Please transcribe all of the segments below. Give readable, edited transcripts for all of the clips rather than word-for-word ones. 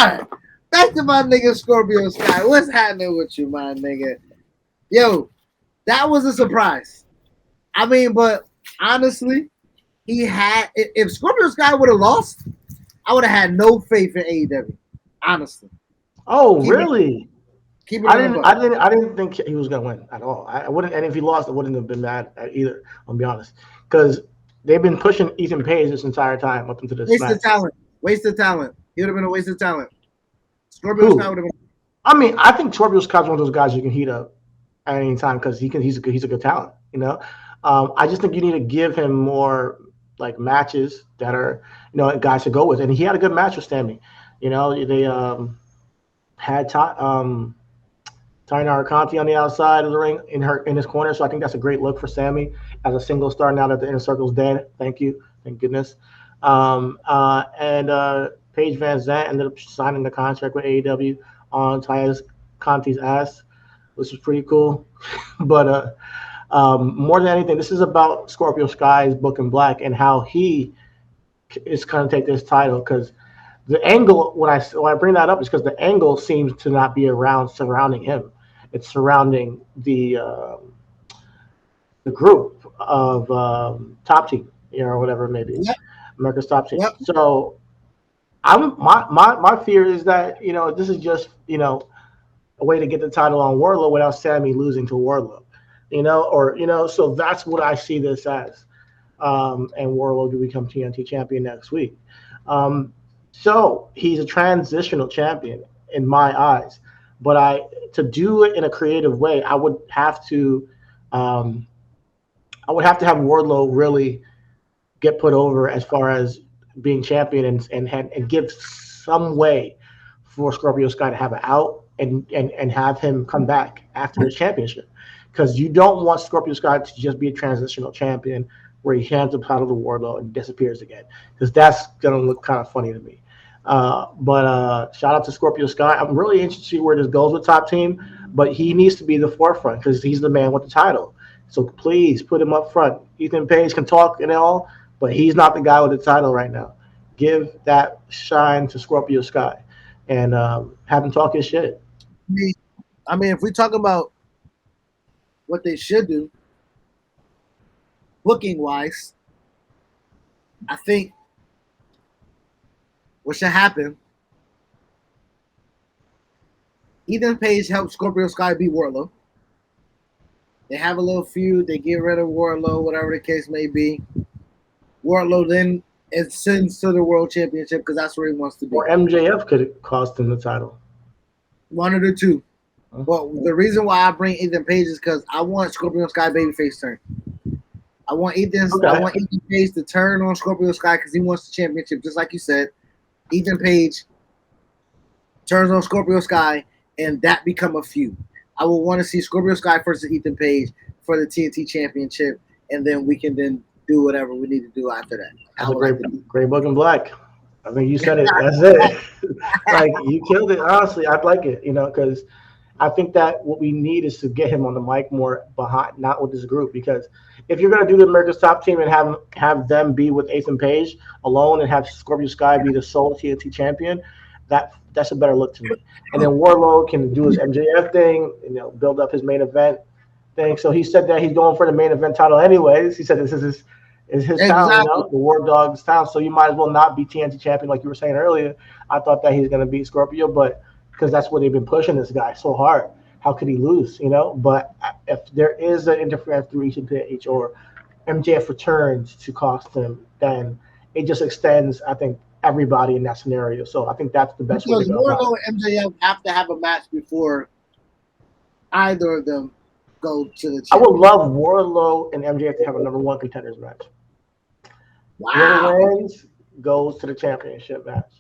right. Back to my nigga Scorpio Sky. What's happening with you, my nigga? Yo, that was a surprise. I mean, but honestly, he had if Scorpio Sky would have lost, I would have had no faith in AEW. Honestly. Oh, Keep it really? keep it on the book. I didn't think he was gonna win at all. I wouldn't, and if he lost, I wouldn't have been mad at either. I'll be honest, because they've been pushing Ethan Page this entire time up into this Waste of match. talent. Waste of talent. He would have been a waste of talent. Scorpio Sky Who? would have been. I mean, I think Scorpio Scott's one of those guys you can heat up at any time because he's a good talent. I just think you need to give him more like matches that are guys to go with, and he had a good match with Sammy. They had Tainara Conti on the outside of the ring in his corner, so I think that's a great look for Sammy as a single star now that the inner circle's dead. Thank goodness. And Paige Van Zant ended up signing the contract with AEW on Taya Conti's ass, which was pretty cool. But more than anything, this is about Scorpio Sky's Book in Black and how he is going to take this title because the angle when I bring that up is because the angle seems to not be around surrounding him. It's surrounding the group of top team, or whatever it may be, Yep. America's top team. Yep. So my fear is that this is just a way to get the title on Wardlow without Sammy losing to Wardlow, so that's what I see this as. And Wardlow to become TNT champion next week. So he's a transitional champion in my eyes, but to do it in a creative way, I would have to have Wardlow really get put over as far as being champion and give some way for Scorpio Sky to have an out and have him come back after his championship. Because you don't want Scorpio Sky to just be a transitional champion where he hands the title to Wardlow and disappears again. Because that's going to look kind of funny to me. But shout out to Scorpio Sky. I'm really interested to see where this goes with Top Team, but he needs to be the forefront because he's the man with the title. So please put him up front. Ethan Page can talk and all, but he's not the guy with the title right now. Give that shine to Scorpio Sky and have him talk his shit. I mean, if we talk about what they should do, booking wise, I think what should happen, Ethan Page helps Scorpio Sky beat Wardlow. They have a little feud. They get rid of Wardlow, whatever the case may be. Wardlow then ascends to the World Championship because that's where he wants to be. Or MJF could cost him the title. One of the two. But the reason why I bring Ethan Page is because I want Scorpio Sky babyface turn. I want Ethan Page to turn on Scorpio Sky because he wants the championship, just like you said. Ethan Page turns on Scorpio Sky, and that become a feud. I will want to see Scorpio Sky versus Ethan Page for the TNT Championship, and then we can then do whatever we need to do after that. That's a great Book in Black. I think you said it. That's it. Like you killed it. Honestly, I'd like it. Because I think that what we need is to get him on the mic more behind, not with this group. Because if you're gonna do the America's Top Team and have them be with Ethan Page alone and have Scorpio Sky be the sole TNT champion, that's a better look to me. And then Wardlow can do his MJF thing, build up his main event thing. So he said that he's going for the main event title anyways. He said this is his town, the War Dog's town. So you might as well not be TNT champion like you were saying earlier. I thought that he's gonna beat Scorpio, but because that's what they've been pushing this guy so hard. How could he lose? But if there is an interference through Ethan Page or MJF returns to cost him, then it just extends, I think, everybody in that scenario. So I think that's the best way to go. Because Wardlow and MJF have to have a match before either of them go to the championship. I would love Wardlow and MJF to have a number one contenders match. Wow. Whoever wins goes to the championship match.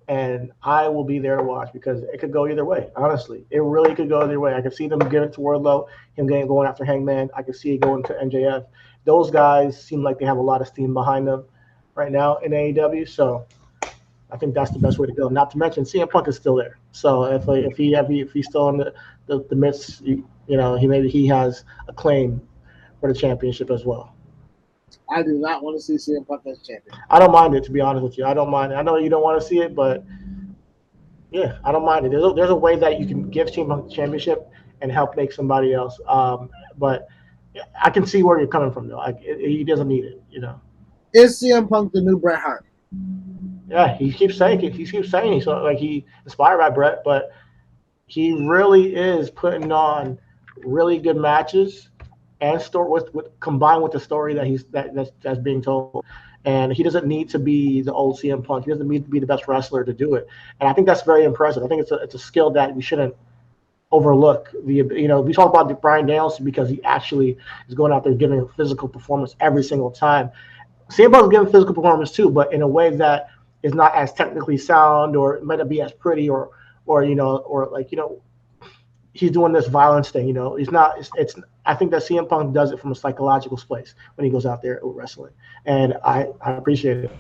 And I will be there to watch because it could go either way. Honestly, it really could go either way. I could see them give it to Wardlow, him going after Hangman. I could see it going to MJF. Those guys seem like they have a lot of steam behind them right now in AEW. So I think that's the best way to go. Not to mention CM Punk is still there. So if he's still in the midst, he has a claim for the championship as well. I do not want to see CM Punk as champion. I don't mind it, to be honest with you. I don't mind it. I know you don't want to see it, but Yeah, I don't mind it. There's a way that you can give CM Punk the championship and help make somebody else. But I can see where you're coming from though. Like he doesn't need it, you know. Is CM Punk the new Bret Hart? Yeah, he keeps saying it. He keeps saying he's like he inspired by Bret, but he really is putting on really good matches and story with combined with the story that that's being told. And he doesn't need to be the old CM Punk. He doesn't need to be the best wrestler to do it. And I think that's very impressive. I think it's a skill that we shouldn't overlook. We talk about Brian Danielson because he actually is going out there giving a physical performance every single time. CM Punk's giving physical performance too, but in a way that is not as technically sound or might not be as pretty or like he's doing this violence thing. He's not. It's I think that CM Punk does it from a psychological place when he goes out there wrestling, and I appreciate it.